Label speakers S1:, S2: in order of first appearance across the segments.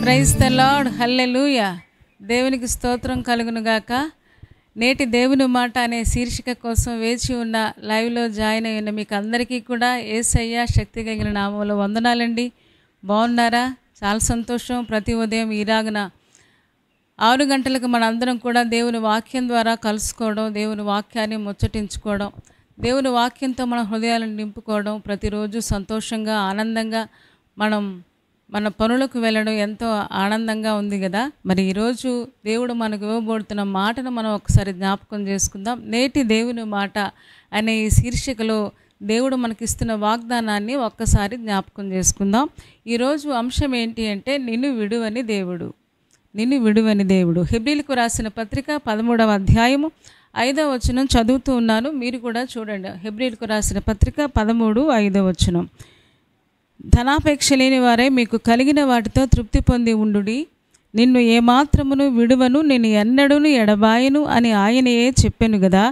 S1: Praise the lord, హల్లెలూయా. దేవునికి స్తోత్రం కలుగును గాక. నేటి దేవుని మాట అనే శీర్షిక కోసం వేచి ఉన్న లైవ్లో జాయిన్ అయిన మీకు అందరికీ కూడా యేసయ్య శక్తి కలిగిన నామంలో వందనాలండి. బాగున్నారా? చాలా సంతోషం. ప్రతి ఉదయం ఈరాగన 6 గంటలకు మనందరం కూడా దేవుని వాక్యం ద్వారా కలుసుకోవడం, దేవుని వాక్యాన్ని ముచ్చటించుకోవడం, దేవుని వాక్యంతో మన హృదయాలను నింపుకోవడం, ప్రతిరోజు సంతోషంగా ఆనందంగా మన పనులకు వెళ్ళడం ఎంతో ఆనందంగా ఉంది కదా. మరి ఈరోజు దేవుడు మనకు ఇవ్వబోతున్న మాటను మనం ఒకసారి జ్ఞాపకం చేసుకుందాం. నేటి దేవుని మాట అనే ఈ శీర్షికలో దేవుడు మనకిస్తున్న వాగ్దానాన్ని ఒక్కసారి జ్ఞాపకం చేసుకుందాం. ఈరోజు అంశం ఏంటి అంటే నిన్ను విడువని దేవుడు, నిన్ను విడువని దేవుడు. హెబ్రీలకు రాసిన పత్రిక 13వ అధ్యాయము 5వ వచనం చదువుతూ ఉన్నాను, మీరు కూడా చూడండి. హెబ్రీలకు రాసిన పత్రిక 13:5. ధనాపేక్ష లేని వారే మీకు కలిగిన వాటితో తృప్తి పొంది ఉండుడి. నిన్ను ఏమాత్రమును విడువను, నేను ఎన్నడూను ఎడబాయను అని ఆయనయే చెప్పాను కదా.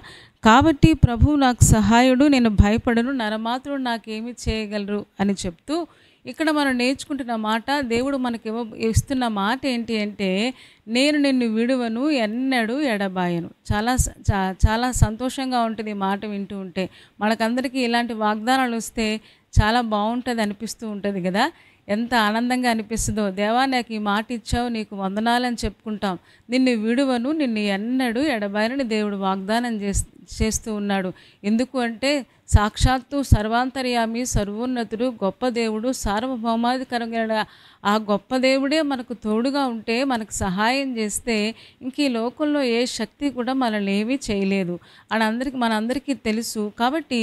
S1: కాబట్టి ప్రభువు నాకు సహాయుడు, నేను భయపడను, నరమాత్రుడు నాకేమి చేయగలరు అని చెప్తూ ఇక్కడ మనం నేర్చుకుంటున్న మాట, దేవుడు మనకి ఇస్తున్న మాట ఏంటి అంటే నేను నిన్ను విడువను, ఎన్నడూ ఎడబాయను. చాలా సంతోషంగా ఉంటుంది ఈ మాట వింటూ ఉంటే. మనకందరికీ ఇలాంటి వాగ్దానాలు వస్తే చాలా బాగుంటుంది అనిపిస్తూ ఉంటుంది కదా. ఎంత ఆనందంగా అనిపిస్తుందో. దేవా నాకు ఈ మాట ఇచ్చావు, నీకు వందనాలని చెప్పుకుంటాం. నిన్ను విడువను, నిన్ను ఎన్నడూ ఎడబాయనని దేవుడు వాగ్దానం చేస్తూ ఉన్నాడు. ఎందుకు అంటే సాక్షాత్తు సర్వాంతర్యామి, సర్వోన్నతుడు, గొప్ప దేవుడు, సార్వభౌమాధికారమైన ఆ గొప్ప దేవుడే మనకు తోడుగా ఉంటే, మనకు సహాయం చేస్తే ఇంక ఈ లోకంలో ఏ శక్తి కూడా మనల్ని ఏమీ చేయలేదు అని మనందరికీ తెలుసు. కాబట్టి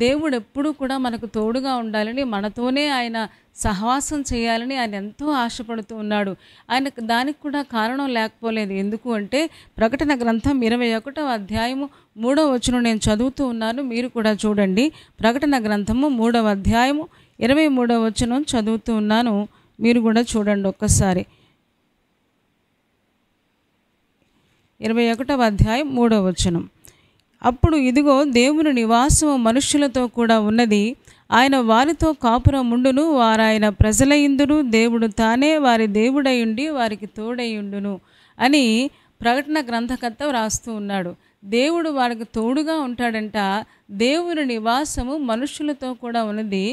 S1: దేవుడు ఎప్పుడూ కూడా మనకు తోడుగా ఉండాలని, మనతోనే ఆయన సహవాసం చేయాలని ఆయన ఎంతో ఆశపడుతూ ఉన్నాడు. ఆయనకు దానికి కూడా కారణం లేకపోలేదు. ఎందుకు అంటే ప్రకటన గ్రంథం 21వ అధ్యాయము 3వ వచనం నేను చదువుతూ ఉన్నాను, మీరు కూడా చూడండి. ప్రకటన గ్రంథము 3వ అధ్యాయము 23వ వచనం చదువుతూ ఉన్నాను, మీరు కూడా చూడండి ఒక్కసారి. 21వ అధ్యాయం 3వ వచనం. అప్పుడు ఇదిగో దేవుని నివాసము మనుష్యులతో కూడా ఉన్నది, ఆయన వారితో కాపురముండును, వారాయన ప్రజలయిందును, దేవుడు తానే వారి దేవుడయుండి వారికి తోడయుండును అని ప్రకటన గ్రంథకర్త వ్రాస్తూ ఉన్నాడు. దేవుడు వారికి తోడుగా ఉంటాడంట. దేవుని నివాసము మనుషులతో కూడా ఉన్నది.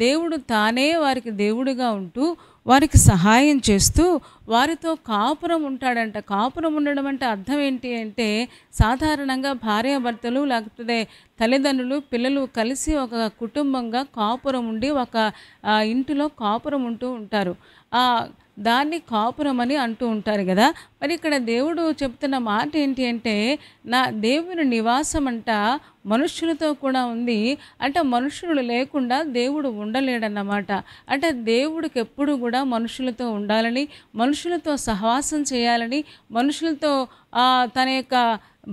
S1: దేవుడు తానే వారికి దేవుడిగా ఉంటూ వారికి సహాయం చేస్తూ వారితో కాపురం ఉంటాడంట. కాపురం ఉండడం అంటే అర్థం ఏంటి అంటే సాధారణంగా భార్యాభర్తలు లేకపోతే తల్లిదండ్రులు పిల్లలు కలిసి ఒక కుటుంబంగా కాపురం ఉండి ఒక ఇంటిలో కాపురం ఉంటూ ఉంటారు. దాన్ని కాపురం అని అంటూ ఉంటారు కదా. మరి ఇక్కడ దేవుడు చెప్తున్న మాట ఏంటి అంటే నా దేవుని నివాసం అంట మనుష్యులతో కూడా ఉంది. అంటే మనుషులు లేకుండా దేవుడు ఉండలేడన్నమాట. అంటే దేవుడికి ఎప్పుడు కూడా మనుషులతో ఉండాలని, మనుషులతో సహవాసం చేయాలని, మనుషులతో తన యొక్క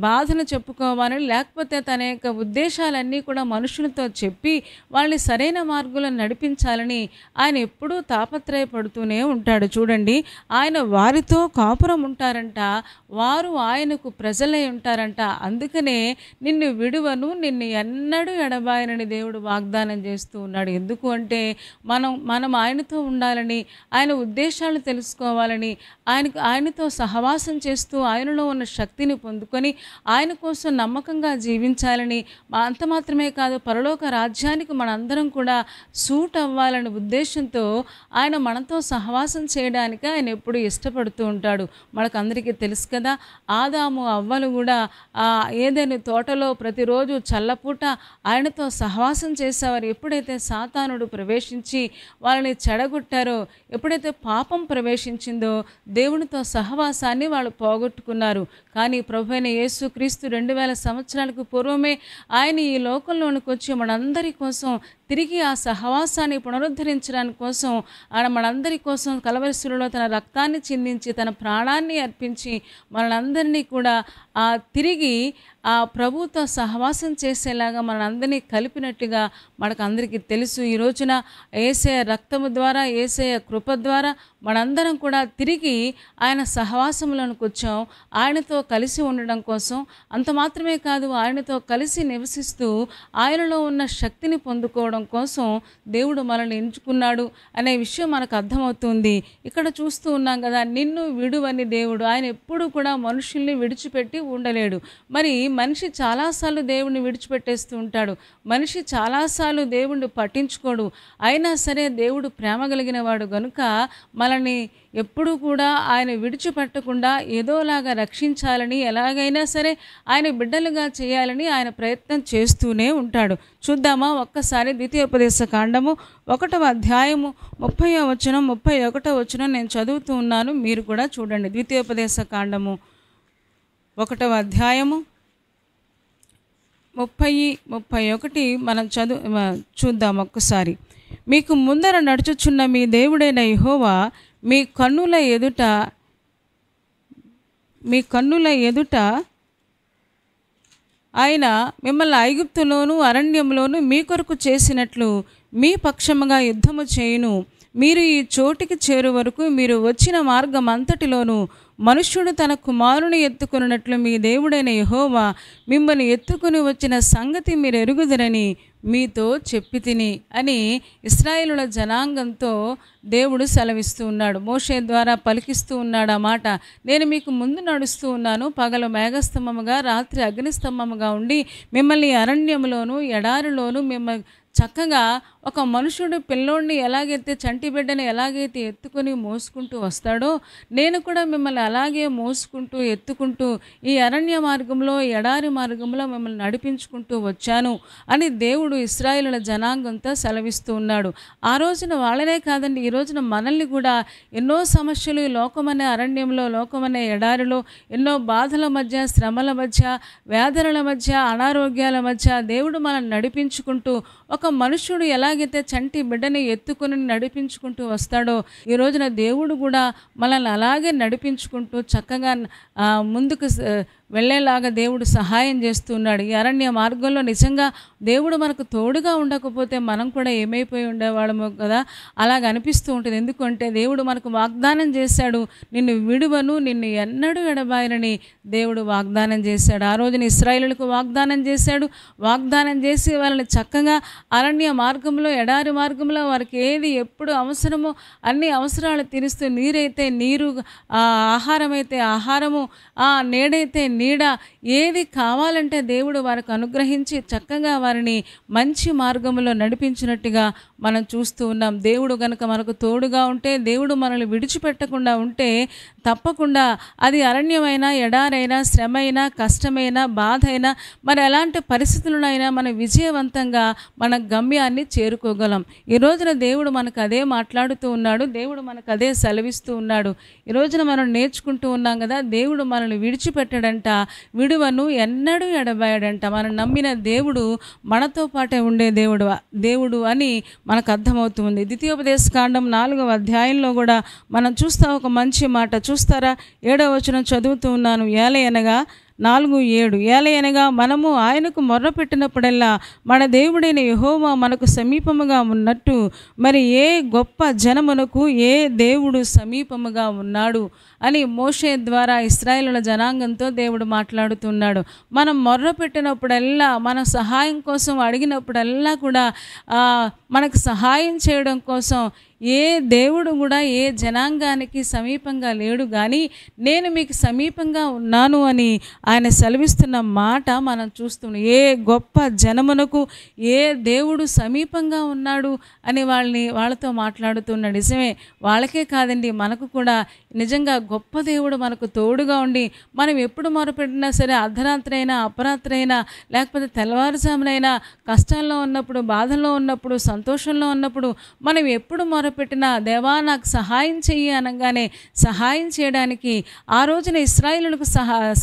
S1: బాధను చెప్పుకోవాలని, లేకపోతే తన యొక్క ఉద్దేశాలన్నీ కూడా మనుషులతో చెప్పి వాళ్ళని సరైన మార్గంలో నడిపించాలని ఆయన ఎప్పుడూ తాపత్రయపడుతూనే ఉంటాడు. చూడండి, ఆయన వారితో కాపురం ఉంటారంట, వారు ఆయనకు ప్రజలై ఉంటారంట. అందుకనే నిన్ను విడువను, నిన్ను ఎన్నడూ ఎడబాయనని దేవుడు వాగ్దానం చేస్తూ ఉన్నాడు. ఎందుకు అంటే మనం ఆయనతో ఉండాలని, ఆయన ఉద్దేశాలు తెలుసుకోవాలని, ఆయనతో సహవాసం చేస్తూ ఆయనలో ఉన్న శక్తిని పొందుకొని ఆయన కోసం నమ్మకంగా జీవించాలని, అంత మాత్రమే కాదు పరలోక రాజ్యానికి మనందరం కూడా సూట్ అవ్వాలనే ఉద్దేశంతో ఆయన మనతో సహవాసం చేయడానికి ఆయన ఎప్పుడు ఇష్టపడుతూ ఉంటాడు. మనకందరికీ తెలుసు కదా, ఆదాము అవ్వలు కూడా ఏదైనా తోటలో ప్రతిరోజు చల్లపూట ఆయనతో సహవాసం చేసేవారు. ఎప్పుడైతే సాతానుడు ప్రవేశించి వాళ్ళని చెడగొట్టారో, ఎప్పుడైతే పాపం ప్రవేశించిందో దేవునితో సహవాసాన్ని వాళ్ళు పోగొట్టుకున్నారు. కానీ ప్రభువైన యేసుక్రీస్తు 2000 సంవత్సరాలకు పూర్వమే ఆయన ఈ లోకంలోనికి వచ్చి మనందరి కోసం తిరిగి ఆ సహవాసాన్ని పునరుద్ధరించడానికి కోసం ఆయన మనందరి కోసం కలవరి శిలువలో తన రక్తాన్ని చిందించి తన ప్రాణాన్ని అర్పించి మనందరినీ కూడా తిరిగి ఆ ప్రభుతో సహవాసం చేసేలాగా మనందరినీ కలిపినట్టుగా మనకందరికీ తెలుసు. ఈ రోజున యేసయ్య రక్తము ద్వారా, యేసయ్య కృప ద్వారా మనందరం కూడా తిరిగి ఆయన సహవాసంలోనికి వచ్చాం. ఆయనతో కలిసి ఉండడం కోసం, అంత మాత్రమే కాదు ఆయనతో కలిసి నివసిస్తూ ఆయనలో ఉన్న శక్తిని పొందుకోవడం చేయడం కోసం దేవుడు మనల్ని ఎంచుకున్నాడు అనే విషయం మనకు అర్థమవుతుంది. ఇక్కడ చూస్తూ ఉన్నాం కదా, నిన్ను విడువని దేవుడు. ఆయన ఎప్పుడూ కూడా మనుషుల్ని విడిచిపెట్టి ఉండలేడు. మరి మనిషి చాలాసార్లు దేవుడిని విడిచిపెట్టేస్తూ ఉంటాడు. మనిషి చాలాసార్లు దేవుడిని పట్టించుకోడు. అయినా సరే దేవుడు ప్రేమ కలిగిన వాడు గనుక మనల్ని ఎప్పుడూ కూడా ఆయన విడిచిపెట్టకుండా ఏదోలాగా రక్షించాలని, ఎలాగైనా సరే ఆయన బిడ్డలుగా చేయాలని ఆయన ప్రయత్నం చేస్తూనే ఉంటాడు. చూద్దామా ఒక్కసారి ద్వితీయోపదేశ కాండము 1వ అధ్యాయము 30వ వచనం 31వ వచనం నేను చదువుతూ ఉన్నాను, మీరు కూడా చూడండి. ద్వితీయోపదేశ కాండము 1వ అధ్యాయము 30, 31 మనం చూద్దాం ఒక్కసారి. మీకు ముందర నడుచుచున్న మీ దేవుడైన యెహోవా మీ కన్నుల ఎదుట ఆయన మిమ్మల్ని ఐగుప్తులోను అరణ్యంలోను మీ కొరకు చేసినట్లు మీ పక్షముగా యుద్ధము చేయును. మీరు ఈ చోటికి చేరు వరకు మీరు వచ్చిన మార్గం అంతటిలోనూ మనుష్యుడు తన కుమారుని ఎత్తుకున్నట్లు మీ దేవుడైన యెహోవా మిమ్మల్ని ఎత్తుకుని వచ్చిన సంగతి మీరు ఎరుగుదురని మీతో చెప్పి తిని అని ఇశ్రాయేలుల జనాంగంతో దేవుడు సెలవిస్తూ ఉన్నాడు. మోషే ద్వారా పలికిస్తూ ఉన్నాడు ఆ మాట. నేను మీకు ముందు నడుస్తూ ఉన్నాను, పగలు మేఘస్తంభముగా రాత్రి అగ్నిస్తంభముగా ఉండి మిమ్మల్ని అరణ్యములోను ఎడారిలోను మిమ్మల్ని చక్కగా ఒక మనుషుడు పిల్లోడిని ఎలాగైతే చంటి బిడ్డని ఎలాగైతే ఎత్తుకొని మోసుకుంటూ వస్తాడో నేను కూడా మిమ్మల్ని అలాగే మోసుకుంటూ ఎత్తుకుంటూ ఈ అరణ్య మార్గంలో ఎడారి మార్గంలో మిమ్మల్ని నడిపించుకుంటూ వచ్చాను అని దేవుడు ఇశ్రాయేలుల జనాంగంతో సెలవిస్తూ ఉన్నాడు. ఆ రోజున వాళ్ళనే కాదండి, ఈ రోజున మనల్ని కూడా ఎన్నో సమస్యలు లోకమనే అరణ్యంలో లోకమనే ఎడారిలో ఎన్నో బాధల మధ్య శ్రమల మధ్య వేదనల మధ్య అనారోగ్యాల మధ్య దేవుడు మనల్ని నడిపించుకుంటూ ఒక మనుష్యుడు ఎలాగైతే చంటి బిడ్డని ఎత్తుకుని నడిపించుకుంటూ వస్తాడో ఈ రోజున దేవుడు కూడా మనల్ని అలాగే నడిపించుకుంటూ చక్కగా ముందుకు వెళ్ళేలాగా దేవుడు సహాయం చేస్తున్నాడు. ఈ అరణ్య మార్గంలో నిజంగా దేవుడు మనకు తోడుగా ఉండకపోతే మనం కూడా ఏమైపోయి ఉండేవాళ్ళము కదా, అలాగ అనిపిస్తూ ఉంటుంది. ఎందుకంటే దేవుడు మనకు వాగ్దానం చేశాడు, నిన్ను విడువను నిన్ను ఎన్నడూ ఎడబాయనని దేవుడు వాగ్దానం చేశాడు. ఆ రోజున ఇశ్రాయేలులకు వాగ్దానం చేశాడు. వాగ్దానం చేసి వాళ్ళని చక్కగా అరణ్య మార్గంలో ఎడారి మార్గంలో వారికి ఏది ఎప్పుడు అవసరమో అన్ని అవసరాలు తీరుస్తూ, నీరైతే నీరు, ఆహారం అయితే ఆహారము, నీడైతే నీడ, ఏది కావాలంటే దేవుడు వారికి అనుగ్రహించి చక్కగా వారిని మంచి మార్గంలో నడిపించినట్టుగా మనం చూస్తూ ఉన్నాం. దేవుడు గనుక మనకు తోడుగా ఉంటే, దేవుడు మనల్ని విడిచిపెట్టకుండా ఉంటే తప్పకుండా అది అరణ్యమైనా ఎడారైనా శ్రమైనా కష్టమైనా బాధ అయినా మరి ఎలాంటి పరిస్థితులనైనా మనం విజయవంతంగా మన గమ్యాన్ని చేరుకోగలం. ఈ రోజున దేవుడు మనకు అదే మాట్లాడుతూ ఉన్నాడు, దేవుడు మనకు అదే సెలవిస్తూ ఉన్నాడు. ఈ రోజున మనం నేర్చుకుంటూ ఉన్నాం కదా, దేవుడు మనల్ని విడిచిపెట్టడంట, విడువను ఎన్నడూ ఎడబాయడంట. మనం నమ్మిన దేవుడు మనతో పాటే ఉండే దేవుడు అని మనకు అర్థమవుతుంది. ద్వితీయోపదేశ కాండం 4వ అధ్యాయంలో కూడా మనం చూస్తాం ఒక మంచి మాట. చూస్తారా? 7వ వచనం చదువుతూ ఉన్నాను. ఏలయనగా 4:7 ఏలయనగా మనము ఆయనకు మొర్రపెట్టినప్పుడల్లా మన దేవుడైన యెహోవా మనకు సమీపముగా ఉన్నట్టు మరి ఏ గొప్ప జనమునకు ఏ దేవుడు సమీపముగా ఉన్నాడు అని మోషే ద్వారా ఇశ్రాయేలుల జనాంగంతో దేవుడు మాట్లాడుతున్నాడు. మనం మొర్రపెట్టినప్పుడల్లా, మన సహాయం కోసం అడిగినప్పుడల్లా కూడా మనకు సహాయం చేయడం కోసం ఏ దేవుడు కూడా ఏ జనాంగానికి సమీపంగా లేడు, కానీ నేను మీకు సమీపంగా ఉన్నాను అని ఆయన సెలవిస్తున్న మాట మనం చూస్తున్నాం. ఏ గొప్ప జనమునకు ఏ దేవుడు సమీపంగా ఉన్నాడు అని వాళ్ళతో మాట్లాడుతున్నాడు. నిజమే, వాళ్ళకే కాదండి, మనకు కూడా నిజంగా గొప్ప దేవుడు మనకు తోడుగా ఉండి మనం ఎప్పుడు మొరపెట్టినా సరే, అర్ధరాత్రి అయినా అపరాత్రి అయినా లేకపోతే తెల్లవారుజామునైనా కష్టంలో ఉన్నప్పుడు, బాధల్లో ఉన్నప్పుడు, సంతోషంలో ఉన్నప్పుడు మనం ఎప్పుడు మొరపెట్టినా దేవా నాకు సహాయం చెయ్యి అనగానే సహాయం చేయడానికి ఆ రోజున ఇశ్రాయేలులకు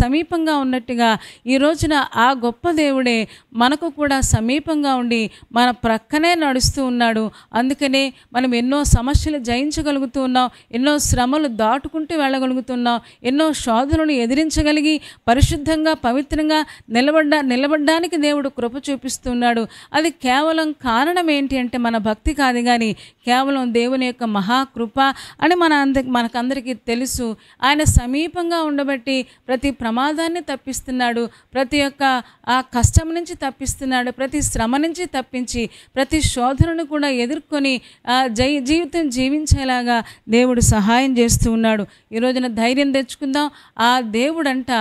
S1: సమీపంగా ఉన్నట్టుగా ఈ రోజున ఆ గొప్ప దేవుడే మనకు కూడా సమీపంగా ఉండి మన ప్రక్కనే నడుస్తూ ఉన్నాడు. అందుకనే మనం ఎన్నో సమస్యలు జయించగలుగుతూ ఉన్నాం, ఎన్నో శ్రమలు దాటుకుంటూ వెళ్ళగలుగుతున్నాం, ఎన్నో శోధనలను ఎదిరించగలిగి పరిశుద్ధంగా పవిత్రంగా నిలబడ్డానికి దేవుడు కృప చూపిస్తున్నాడు. అది కేవలం కారణం ఏంటి అంటే మన భక్తి కాదు, కానీ కేవలం దేవుని యొక్క మహాకృప అని మనకందరికీ తెలుసు. ఆయన సమీపంగా ఉండబట్టి ప్రతి ప్రమాదాన్ని తప్పిస్తున్నాడు, ప్రతి ఒక్క ఆ కష్టం నుంచి తప్పిస్తున్నాడు, ప్రతి శ్రమ నుంచి తప్పించి ప్రతి శోధనను కూడా ఎదుర్కొని జీవితం జీవించేలాగా దేవుడు సహాయం చేస్తూ ఉన్నాడు. ఈ రోజున ధైర్యం తెచ్చుకుందాం. ఆ దేవుడంట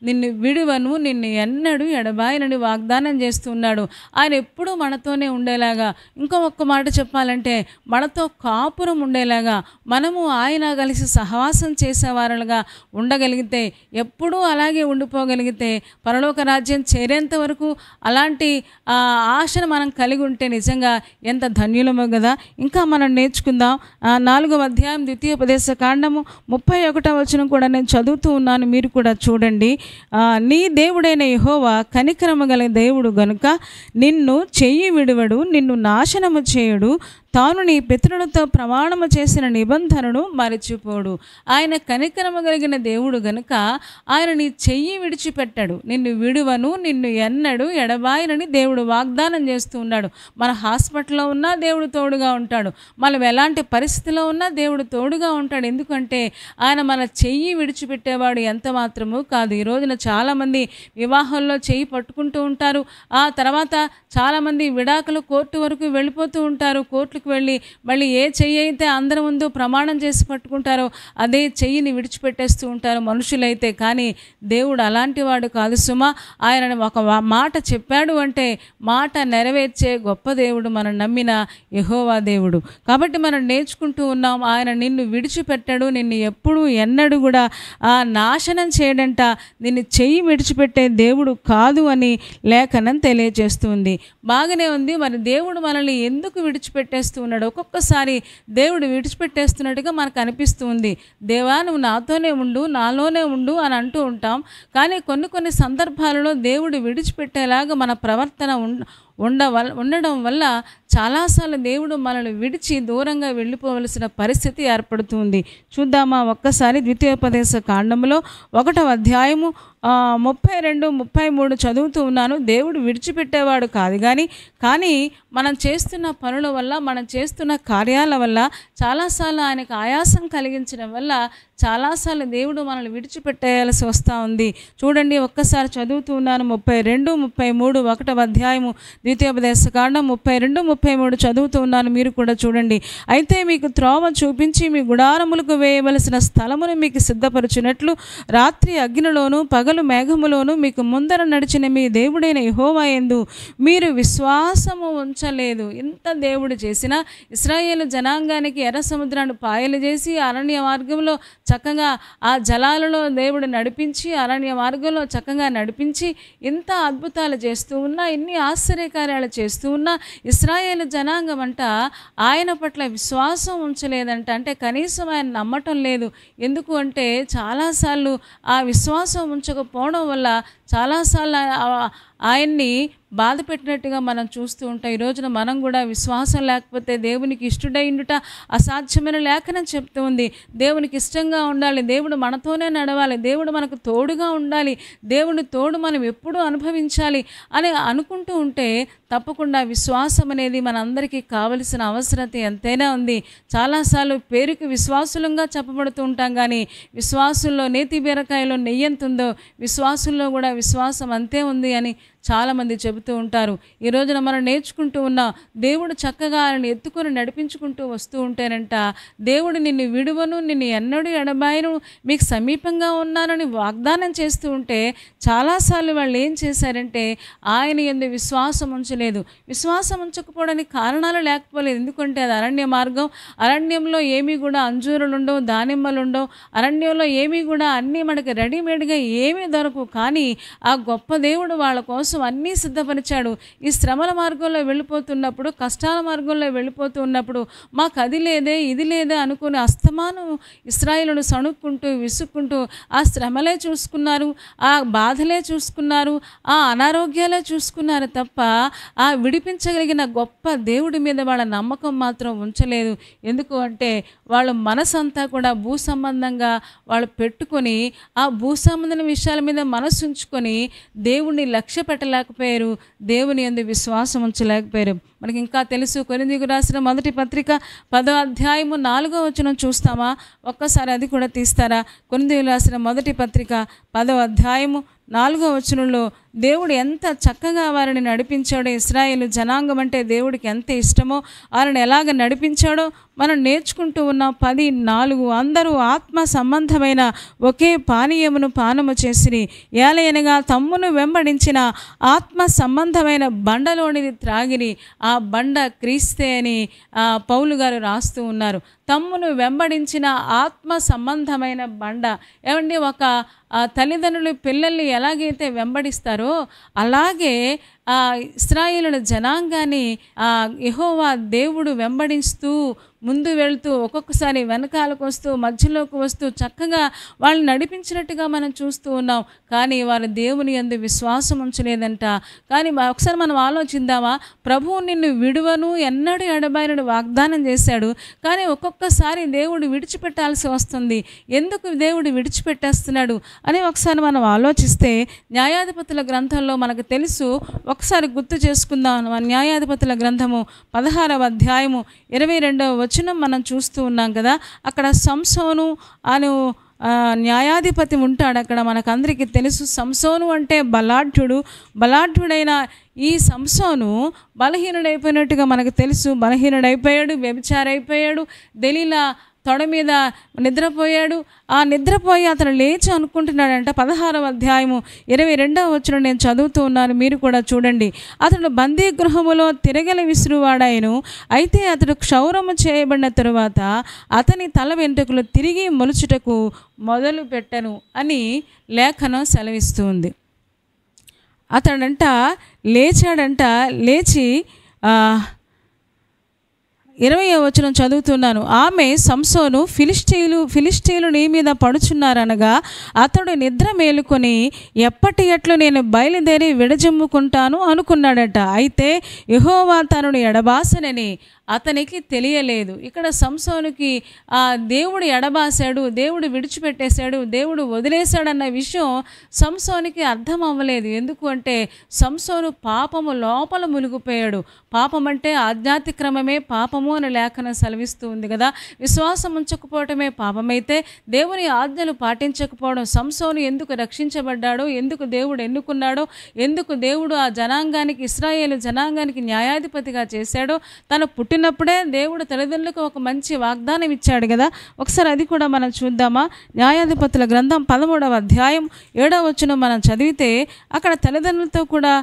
S1: నిన్ను విడువను, నిన్ను ఎన్నడూ ఎడబాయనని వాగ్దానం చేస్తూ ఉన్నాడు. ఆయన ఎప్పుడూ మనతోనే ఉండేలాగా, ఒక్క మాట చెప్పాలంటే మనతో కాపురం ఉండేలాగా, మనము ఆయన కలిసి సహవాసం చేసేవారుగా ఉండగలిగితే, ఎప్పుడూ అలాగే ఉండిపోగలిగితే, పరలోక రాజ్యం చేరేంత వరకు అలాంటి ఆశను మనం కలిగి ఉంటే నిజంగా ఎంత ధన్యులమో కదా. ఇంకా మనం నేర్చుకుందాం. 4వ అధ్యాయం ద్వితీయోపదేశ కాండము 31వ వచనం కూడా నేను చదువుతూ ఉన్నాను, మీరు కూడా చూడండి. నీ దేవుడైన యెహోవా కనికరము గల దేవుడు గనుక నిన్ను చెయ్యి విడువడు, నిన్ను నాశనము చేయడు, తాను నీ పితరులతో ప్రమాణము చేసిన నిబంధనను మరచిపోడు. ఆయన కనికరము కలిగిన దేవుడు గనుక ఆయన నీ చెయ్యి విడిచిపెట్టాడు, నిన్ను విడువను, నిన్ను ఎన్నడు ఎడబాయనని దేవుడు వాగ్దానం చేస్తూ ఉన్నాడు. మన హాస్పిటల్లో ఉన్నా దేవుడు తోడుగా ఉంటాడు, మనం ఎలాంటి పరిస్థితిలో ఉన్నా దేవుడు తోడుగా ఉంటాడు. ఎందుకంటే ఆయన మన చెయ్యి విడిచిపెట్టేవాడు ఎంత మాత్రము కాదు. ఈ రోజున చాలామంది వివాహంలో చెయ్యి పట్టుకుంటూ ఉంటారు, ఆ తర్వాత చాలామంది విడాకులు కోర్టు వరకు వెళ్ళిపోతూ ఉంటారు. కోర్టులకు వెళ్ళి మళ్ళీ ఏ చెయ్యి అయితే అందరి ముందు ప్రమాణం చేసి పట్టుకుంటారో అదే చెయ్యిని విడిచిపెట్టేస్తూ ఉంటారు మనుషులైతే. కానీ దేవుడు అలాంటి వాడు కాదు సుమా. ఆయన ఒక మాట చెప్పాడు అంటే మాట నెరవేర్చే గొప్ప దేవుడు మనం నమ్మిన యెహోవా దేవుడు. కాబట్టి మనం నేర్చుకుంటూ ఉన్నాం, ఆయన నిన్ను విడిచిపెట్టాడు, నిన్ను ఎప్పుడూ ఎన్నడూ కూడా నాశనం చేయడంట, నిన్ను చెయ్యి విడిచిపెట్టే దేవుడు కాదు అని లేఖనం తెలియజేస్తుంది. బాగానే ఉంది, మరి దేవుడు మనల్ని ఎందుకు విడిచిపెట్టేస్తూ ఉన్నాడు? ఒక్కొక్కసారి దేవుడు విడిచిపెట్టేస్తున్నట్టుగా మనకు అనిపిస్తూ ఉంది. దేవా నువ్వు నాతోనే ఉండు, నాలోనే ఉండు అని అంటూ ఉంటాం. కానీ కొన్ని సందర్భాలలో దేవుడు విడిచిపెట్టేలాగా మన ప్రవర్తన ఉండడం వల్ల చాలాసార్లు దేవుడు మనల్ని విడిచి దూరంగా వెళ్ళిపోవలసిన పరిస్థితి ఏర్పడుతుంది. చూద్దామా ఒక్కసారి ద్వితీయోపదేశ కాండంలో 1వ అధ్యాయము 32, 33 చదువుతూ ఉన్నాను. దేవుడు విడిచిపెట్టేవాడు కాదు, కానీ మనం చేస్తున్న పనుల వల్ల, మనం చేస్తున్న కార్యాల వల్ల చాలాసార్లు ఆయనకు ఆయాసం కలిగించడం వల్ల చాలాసార్లు దేవుడు మనల్ని విడిచిపెట్టేయాల్సి వస్తూ ఉంది. చూడండి ఒక్కసారి చదువుతూ ఉన్నాను. 32, 33 1వ అధ్యాయము ద్వితీయోపదేశ కాండం 32, 33 చదువుతూ ఉన్నాను, మీరు కూడా చూడండి. అయితే మీకు త్రోవ చూపించి మీ గుడారములకు వేయవలసిన స్థలమును మీకు సిద్ధపరచునట్లు రాత్రి అగ్నిలోను పగలు మేఘములోను మీకు ముందర నడిచిన మీ దేవుడైన యెహోవా యందు మీరు విశ్వాసము ఉంచలేదు. ఇంత దేవుడు చేసిన ఇశ్రాయేలు జనాంగానికి ఎర్ర సముద్రాన్ని పాయలు చేసి అరణ్య మార్గంలో చక్కగా ఆ జలాలలో దేవుడు నడిపించి, అరణ్య మార్గంలో చక్కగా నడిపించి ఇంత అద్భుతాలు చేస్తూ ఉన్నా, ఇన్ని ఆశ్చర్యకార్యాలు చేస్తూ ఉన్నా ఇశ్రాయేలు జనాంగం అంట ఆయన పట్ల విశ్వాసం ఉంచలేదంట. అంటే కనీసం ఆయన నమ్మటం లేదు. ఎందుకు అంటే చాలాసార్లు ఆ విశ్వాసం ఉంచకపోవడం వల్ల చాలాసార్లు ఆయన్ని బాధ పెట్టినట్టుగా మనం చూస్తూ ఉంటాం. ఈ రోజున మనం కూడా విశ్వాసం లేకపోతే దేవునికి ఇష్టడై ఉండుట అసాధ్యమైన లేఖనం చెప్తూ ఉంది. దేవునికి ఇష్టంగా ఉండాలి, దేవుడు మనతోనే నడవాలి, దేవుడు మనకు తోడుగా ఉండాలి, దేవుని తోడు మనం ఎప్పుడూ అనుభవించాలి అని అనుకుంటూ ఉంటే తప్పకుండా విశ్వాసం అనేది మనందరికీ కావలసిన అవసరత ఎంతైనా ఉంది. చాలాసార్లు పేరుకి విశ్వాసులంగా చెప్పబడుతూ ఉంటాం, కానీ విశ్వాసుల్లో నేతి బీరకాయలో నెయ్యి ఎంత ఉందో విశ్వాసుల్లో కూడా విశ్వాసం అంతే ఉంది అని చాలామంది చెబుతూ ఉంటారు. ఈ రోజున మనం నేర్చుకుంటూ ఉన్న దేవుడు చక్కగా ఆయన ఎత్తుకొని నడిపించుకుంటూ వస్తూ ఉంటేనంట దేవుడు నిన్ను విడువను, నిన్ను ఎన్నడూ ఎడబాయను, మీకు సమీపంగా ఉన్నానని వాగ్దానం చేస్తూ ఉంటే చాలాసార్లు వాళ్ళు ఏం చేశారంటే ఆయన యందు విశ్వాసం ఉంచలేదు. విశ్వాసం ఉంచకపోవడానికి కారణాలు లేకపోలేదు. ఎందుకంటే అది అరణ్య మార్గం, అరణ్యంలో ఏమీ కూడా అంజూరులు ఉండవు, దానిమ్మలు ఉండవు, అరణ్యంలో ఏమీ కూడా అన్నీ మనకి రెడీమేడ్గా ఏమీ దొరకవు. కానీ ఆ గొప్ప దేవుడు వాళ్ళ కోసం అన్నీ సిద్ధపరిచాడు. ఈ శ్రమల మార్గంలో వెళ్ళిపోతున్నప్పుడు, కష్టాల మార్గంలో వెళ్ళిపోతూ ఉన్నప్పుడు మాకు అది లేదే ఇది లేదే అనుకుని అస్తమానం ఇశ్రాయేలును సణుక్కుంటూ విసుక్కుంటూ ఆ శ్రమలే చూసుకున్నారు, ఆ బాధలే చూసుకున్నారు, ఆ అనారోగ్యాలే చూసుకున్నారు తప్ప ఆ విడిపించగలిగిన గొప్ప దేవుడి మీద వాళ్ళ నమ్మకం మాత్రం ఉంచలేదు. ఎందుకు అంటే వాళ్ళ మనసంతా కూడా భూ సంబంధంగా వాళ్ళు పెట్టుకొని ఆ భూ సంబంధమైన విషయాల మీద మనసు ఉంచుకొని దేవుణ్ణి లక్ష్య పెట్టలేకపోయారు, దేవుని యందు విశ్వాసం ఉంచలేకపోయారు. మనకి ఇంకా తెలుసు. కొరింథీయులకు రాసిన మొదటి పత్రిక 10వ అధ్యాయము 4వ వచనం చూస్తామా? ఒక్కసారి అది కూడా తీస్తారా? కొరింథీయులకు రాసిన మొదటి పత్రిక 10వ అధ్యాయము 4వ వచనంలో దేవుడు ఎంత చక్కగా వారిని నడిపించాడో, ఇశ్రాయేలు జనాంగం అంటే దేవుడికి ఎంత ఇష్టమో వారిని ఎలాగ నడిపించాడో మనం నేర్చుకుంటూ ఉన్నాం. 10:4 అందరూ ఆత్మ సంబంధమైన ఒకే పానీయమును పానము చేసిరి, ఏలయనగా తమ్మును వెంబడించిన ఆత్మ సంబంధమైన బండలోనిది త్రాగిరి. ఆ బండ క్రీస్తే అని పౌలు గారు రాస్తూ ఉన్నారు. తమ్మును వెంబడించిన ఆత్మ సంబంధమైన బండ. ఏమండి, ఒక తల్లిదండ్రులు పిల్లల్ని ఎలాగైతే వెంబడిస్తారో అలాగే ఇశ్రాయేలు జనాంగాన్ని యెహోవా దేవుడు వెంబడిస్తూ ముందు వెళ్తూ ఒక్కొక్కసారి వెనకాలకు వస్తూ మధ్యలోకి వస్తూ చక్కగా వాళ్ళని నడిపించినట్టుగా మనం చూస్తూ ఉన్నాం. కానీ వారు దేవుని యందు విశ్వాసం ఉంచలేదంట. కానీ ఒకసారి మనం ఆలోచిద్దామా? ప్రభువు నిన్ను విడువను ఎన్నడూ ఎడబాయనని వాగ్దానం చేశాడు. కానీ ఒక్కొక్కసారి దేవుడు విడిచిపెట్టాల్సి వస్తుంది. ఎందుకు దేవుడు విడిచిపెట్టేస్తున్నాడు అని ఒకసారి మనం ఆలోచిస్తే న్యాయాధిపతుల గ్రంథంలో మనకు తెలుసు. ఒకసారి గుర్తు చేసుకుందాం. న్యాయాధిపతుల గ్రంథము 16వ అధ్యాయము 22వ వచనం మనం చూస్తూ ఉన్నాం కదా. అక్కడ సంసోను అను న్యాయాధిపతి ఉంటాడు. అక్కడ మనకందరికీ తెలుసు. సంసోను అంటే బలాఢ్యుడైన ఈ సంసోను బలహీనుడైపోయినట్టుగా మనకు తెలుసు. బలహీనుడైపోయాడు, వ్యభిచారైపోయాడు, దెలీలా తొడ మీద నిద్రపోయాడు. ఆ నిద్రపోయి అతను లేచి అనుకుంటున్నాడంట. 16వ అధ్యాయము 22వ వచనం నేను చదువుతూ ఉన్నాను, మీరు కూడా చూడండి. అతడు బందీ గృహములో తిరగలి విసురువాడాయను. అయితే అతడు క్షౌరము చేయబడిన తరువాత అతని తల వెంట్రుకలు తిరిగి మొలుచుటకు మొదలు పెట్టను అని లేఖనం సెలవిస్తుంది. అతడంట లేచాడంట. లేచి 20వ వచనం చదువుతున్నాను. ఆమె సంసోను, ఫిలిష్టీయులు నీ మీద పడుచున్నారనగా అతడు నిద్ర మేలుకొని ఎప్పటి ఎట్లు నేను బయలుదేరి విడజమ్ముకుంటాను అనుకున్నాడట. అయితే యెహోవా తనను ఎడబాసనని అతనికి తెలియలేదు. ఇక్కడ సంసోనుకి దేవుడు ఎడబాసాడు, దేవుడు విడిచిపెట్టేశాడు, దేవుడు వదిలేశాడన్న విషయం సంసోనికి అర్థం అవ్వలేదు. ఎందుకు అంటే సంసోను పాపము లోపల మునిగిపోయాడు. పాపం అంటే ఆధ్యాత్మిక్రమమే పాపము అని లేఖనం సెలవిస్తూ ఉంది కదా. విశ్వాసం ఉంచకపోవటమే పాపమైతే దేవుని ఆజ్ఞలు పాటించకపోవడం. సంసోను ఎందుకు రక్షించబడ్డాడో, ఎందుకు దేవుడు ఎన్నుకున్నాడో, ఎందుకు దేవుడు ఆ జనాంగానికి, ఇశ్రాయేలు జనాంగానికి న్యాయాధిపతిగా చేశాడో, తను పుట్టినప్పుడే దేవుడు తల్లిదండ్రులకు ఒక మంచి వాగ్దానం ఇచ్చాడు కదా. ఒకసారి అది కూడా మనం చూద్దామా? న్యాయాధిపతుల గ్రంథం 13వ అధ్యాయం 7వ వచనం మనం చదివితే అక్కడ తల్లిదండ్రులతో కూడా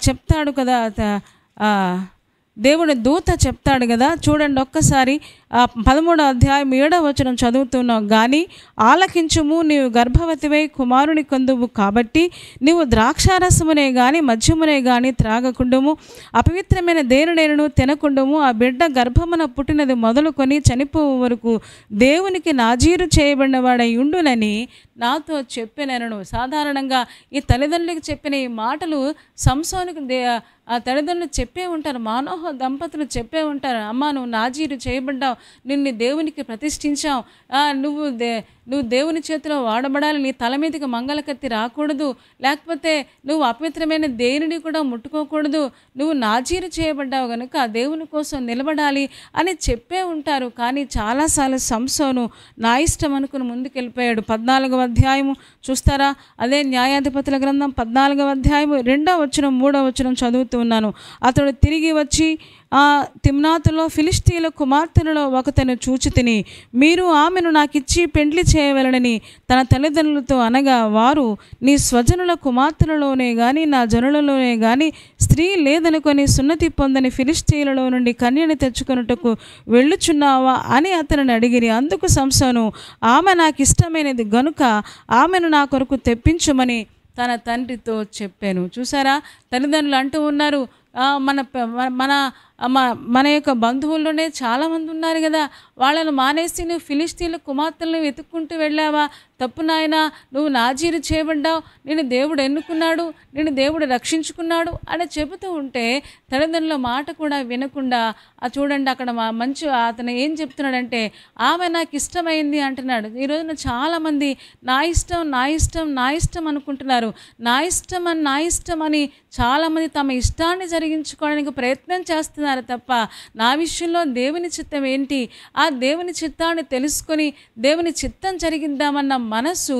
S1: చెప్తాడు కదా. దేవుని దూత చెప్తాడు కదా. చూడండి ఒక్కసారి 13వ అధ్యాయం 7వ వచనం చదువుతున్నావు. కానీ ఆలకించుము, నీవు గర్భవతివై కుమారుని కొందువు కాబట్టి నీవు ద్రాక్షారసమునే గాని మద్యమునే గాని త్రాగకుండము, అపవిత్రమైన దేనినైనను తినకుండము. ఆ బిడ్డ గర్భమున పుట్టినది మొదలుకొని చనిపోవు వరకు దేవునికి నాజీరు చేయబడిన వాడై ఉండునని నాతో చెప్పినను. సాధారణంగా ఈ తల్లిదండ్రులకు చెప్పిన ఈ మాటలు సంసోనుకు ఆ తల్లిదండ్రులు చెప్పే ఉంటారు. మానోహ దంపతులు చెప్పే ఉంటారు. అమ్మ, నువ్వు నాజీరు చేయబడ్డావు, నిన్ను దేవునికి ప్రతిష్ఠించావు, నువ్వు దేవుని చేతిలో వాడబడాలి, నీ తల మీదకి మంగళకత్తి రాకూడదు, లేకపోతే నువ్వు అపవిత్రమైన దేనిని కూడా ముట్టుకోకూడదు, నువ్వు నాజీరు చేయబడ్డావు కనుక దేవుని కోసం నిలబడాలి అని చెప్పే ఉంటారు. కానీ చాలాసార్లు సంసోను నా ఇష్టం అనుకుని ముందుకెళ్ళిపోయాడు. 14వ అధ్యాయము చూస్తారా? అదే న్యాయాధిపతుల గ్రంథం 14వ అధ్యాయము 2వ వచనం 3వ వచనం చదువుతూ ఉన్నాను. అతడు తిరిగి వచ్చి తిమ్నాతులో ఫిలిష్తీయుల కుమార్తెలలో ఒకతను చూచి తిని, మీరు ఆమెను నాకిచ్చి పెండ్లి చేయవలనని తన తల్లిదండ్రులతో అనగా, వారు నీ స్వజనుల కుమార్తెలలోనే గాని నా జనులలోనే గాని స్త్రీ లేదనుకొని సున్నతి పొందని ఫిలిష్తీయులలో నుండి కన్యని తెచ్చుకొనుటకు వెళ్ళుచున్నావా అని అతనిని అడిగిరి. అందుకు సంసోను, ఆమె నాకు ఇష్టమైనది గనుక ఆమెను నా కొరకు తెప్పించుమని తన తండ్రితో చెప్పాను. చూసారా, తల్లిదండ్రులు అంటూ ఉన్నారు, మన యొక్క బంధువుల్లోనే చాలామంది ఉన్నారు కదా, వాళ్ళను మానేసి నువ్వు ఫిలిష్తీయుల కుమార్తెలను వెతుక్కుంటూ వెళ్ళావా? తప్పు నాయనా, నువ్వు నాజీరు చేయబడ్డావు, నేను దేవుడు ఎన్నుకున్నాడు, నేను దేవుడు రక్షించుకున్నాడు అని చెబుతూ ఉంటే తల్లిదండ్రుల మాట కూడా వినకుండా చూడండి అక్కడ అతను ఏం చెప్తున్నాడంటే, ఆమె నాకు ఇష్టమైంది అంటున్నాడు. ఈ రోజున చాలామంది నా ఇష్టం నా ఇష్టం నా ఇష్టం అనుకుంటున్నారు. నా ఇష్టం అని చాలామంది తమ ఇష్టాన్ని జరిగించుకోవడానికి ప్రయత్నం చేస్తున్నారు చేస్తున్నారు తప్ప నా విషయంలో దేవుని చిత్తం ఏంటి, ఆ దేవుని చిత్తాన్ని తెలుసుకొని దేవుని చిత్తం జరిగిద్దామన్న మనసు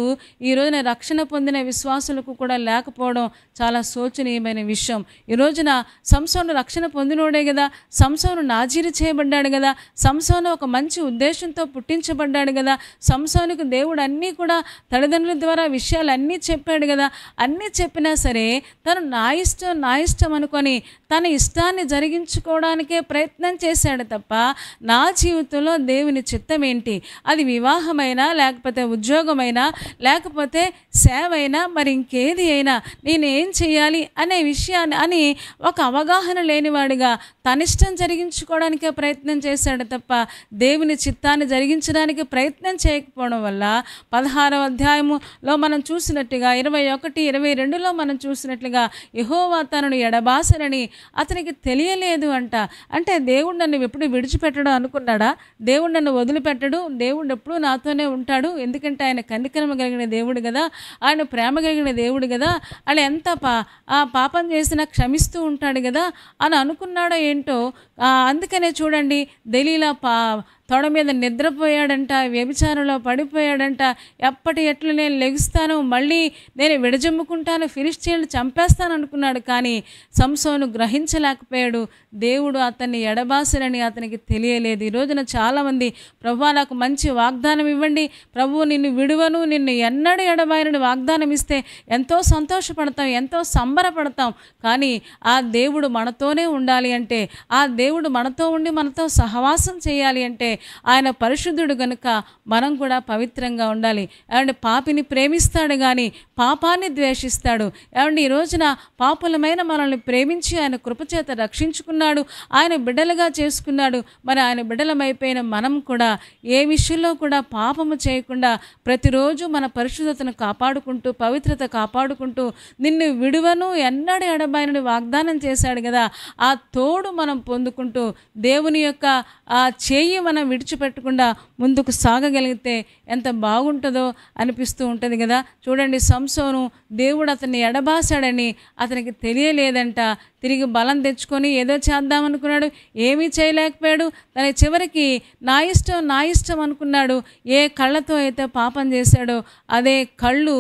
S1: ఈ రోజున రక్షణ పొందిన విశ్వాసులకు కూడా లేకపోవడం చాలా శోచనీయమైన విషయం. ఈ రోజున సంసోను రక్షణ పొందినోడే కదా, సంసోను నాజీరు చేయబడ్డాడు కదా, సంసోను ఒక మంచి ఉద్దేశంతో పుట్టించబడ్డాడు కదా, సంసోనుకు దేవుడు అన్నీ కూడా తల్లిదండ్రుల ద్వారా విషయాలన్నీ చెప్పాడు కదా. అన్నీ చెప్పినా సరే తను నా ఇష్టం అనుకొని తన ఇష్టాన్ని జరిగించుకోవడానికే ప్రయత్నం చేశాడు తప్ప నా జీవితంలో దేవుని చిత్తం ఏంటి, అది వివాహమైనా లేకపోతే ఉద్యోగమైనా లేకపోతే సేవ అయినా మరి ఇంకేది అయినా నేనేం చేయాలి అనే విషయాన్ని అని ఒక అవగాహన లేనివాడిగా తన ఇష్టం జరిగించుకోవడానికే ప్రయత్నం చేశాడు తప్ప దేవుని చిత్తాన్ని జరిగించడానికి ప్రయత్నం చేయకపోవడం వల్ల 16వ అధ్యాయములో మనం చూసినట్టుగా 21, 22లో మనం చూసినట్లుగా యెహోవా తనను ఎడబాసనని అతనికి తెలియలేదు అంట. అంటే దేవుడు నన్ను ఎప్పుడు విడిచిపెట్టడం అనుకున్నాడా? దేవుడు నన్ను వదిలిపెట్టడు, దేవుడు ఎప్పుడూ నాతోనే ఉంటాడు, ఎందుకంటే ఆయన కనికరమ కలిగిన దేవుడు కదా, ఆయన ప్రేమ కలిగిన దేవుడు కదా, ఆయన ఎంత పాపం చేసినా క్షమిస్తూ ఉంటాడు కదా అని అనుకున్నాడో ఏంటో. అందుకనే చూడండి, దెలీలా తొడ మీద నిద్రపోయాడంట, వ్యభిచారంలో పడిపోయాడంట. ఎట్లు నేను లెగుస్తాను, మళ్ళీ నేను విడజమ్ముకుంటాను, ఫిలిష్తీయులను చంపేస్తాను అనుకున్నాడు. కానీ సంసోను గ్రహించలేకపోయాడు, దేవుడు అతన్ని ఎడబాసనని అతనికి తెలియలేదు. ఈ రోజున చాలామంది ప్రభువా నాకు మంచి వాగ్దానం ఇవ్వండి, ప్రభువు నిన్ను విడువను, నిన్ను ఎన్నడూ ఎడబాయనని వాగ్దానం ఇస్తే ఎంతో సంతోషపడతాం, ఎంతో సంబరపడతాం. కానీ ఆ దేవుడు మనతోనే ఉండాలి అంటే, ఆ దేవుడు మనతో ఉండి మనతో సహవాసం చేయాలి అంటే ఆయన పరిశుద్ధుడు గనుక మనం కూడా పవిత్రంగా ఉండాలి. ఏమంటే పాపిని ప్రేమిస్తాడు కానీ పాపాన్ని ద్వేషిస్తాడు. ఏమంటే ఈ రోజున పాపులమైన మనల్ని ప్రేమించి ఆయన కృపచేత రక్షించుకున్నాడు, ఆయన బిడ్డలుగా చేసుకున్నాడు. మరి ఆయన బిడ్డలమైపోయిన మనం కూడా ఏ విషయంలో కూడా పాపము చేయకుండా ప్రతిరోజు మన పరిశుద్ధతను కాపాడుకుంటూ పవిత్రత కాపాడుకుంటూ నిన్ను విడువను ఎన్నడూ ఎడబాయనని వాగ్దానం చేశాడు కదా, ఆ తోడు మనం పొందుకుంటూ దేవుని యొక్క ఆ చేయి మనం విడిచిపెట్టకుండా ముందుకు సాగగలిగితే ఎంత బాగుంటుందో అనిపిస్తూ ఉంటుంది కదా. చూడండి, సంసోను దేవుడు అతన్ని ఎడబాసాడని అతనికి తెలియలేదంట. తిరిగి బలం తెచ్చుకొని ఏదో చేద్దామనుకున్నాడు, ఏమీ చేయలేకపోయాడు. తన చివరికి నా ఇష్టం అనుకున్నాడు. ఏ కళ్ళతో అయితే పాపం చేశాడో అదే కళ్ళు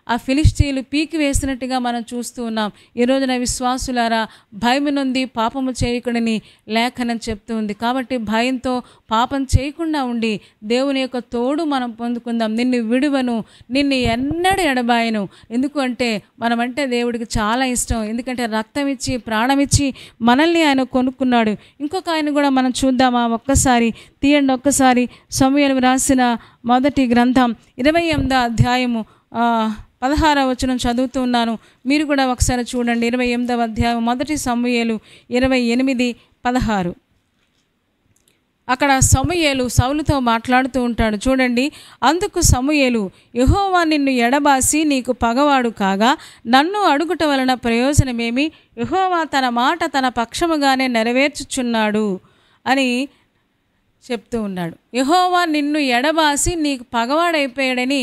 S1: ఆ ఫిలిష్తీయులు పీకి వేసినట్టుగా మనం చూస్తూ ఉన్నాం. ఈ రోజున విశ్వాసులారా, భయము నుండి పాపము చేయకుడని లేఖనం చెప్తూ ఉంది. కాబట్టి భయంతో పాపం చేయకుండా ఉండి దేవుని యొక్క తోడు మనం పొందుకుందాం. నిన్ను విడువను, నిన్ను ఎన్నడూ ఎడబాయను. ఎందుకంటే మనమంటే దేవుడికి చాలా ఇష్టం. ఎందుకంటే రక్తం ఇచ్చి ప్రాణమిచ్చి మనల్ని ఆయన కొనుక్కున్నాడు. ఇంకొక ఆయన కూడా మనం చూద్దామా? తీయండి ఒక్కసారి సమూయేలు రాసిన మొదటి గ్రంథం 28వ అధ్యాయము 16వ వచనం చదువుతూ ఉన్నాను, మీరు కూడా ఒకసారి చూడండి. 28వ అధ్యాయం మొదటి సమూయేలు 28:16. అక్కడ సమూయేలు సౌలుతో మాట్లాడుతూ ఉంటాడు. చూడండి, అందుకు సమూయేలు, యెహోవా నిన్ను ఎడబాసి నీకు పగవాడు కాగా నన్ను అడుగుట వలన ప్రయోజనమేమి? యెహోవా తన మాట తన పక్షముగానే నెరవేర్చుచున్నాడు అని చెప్తూ ఉన్నాడు. యెహోవా నిన్ను ఎడబాసి నీకు పగవాడైపోయాడని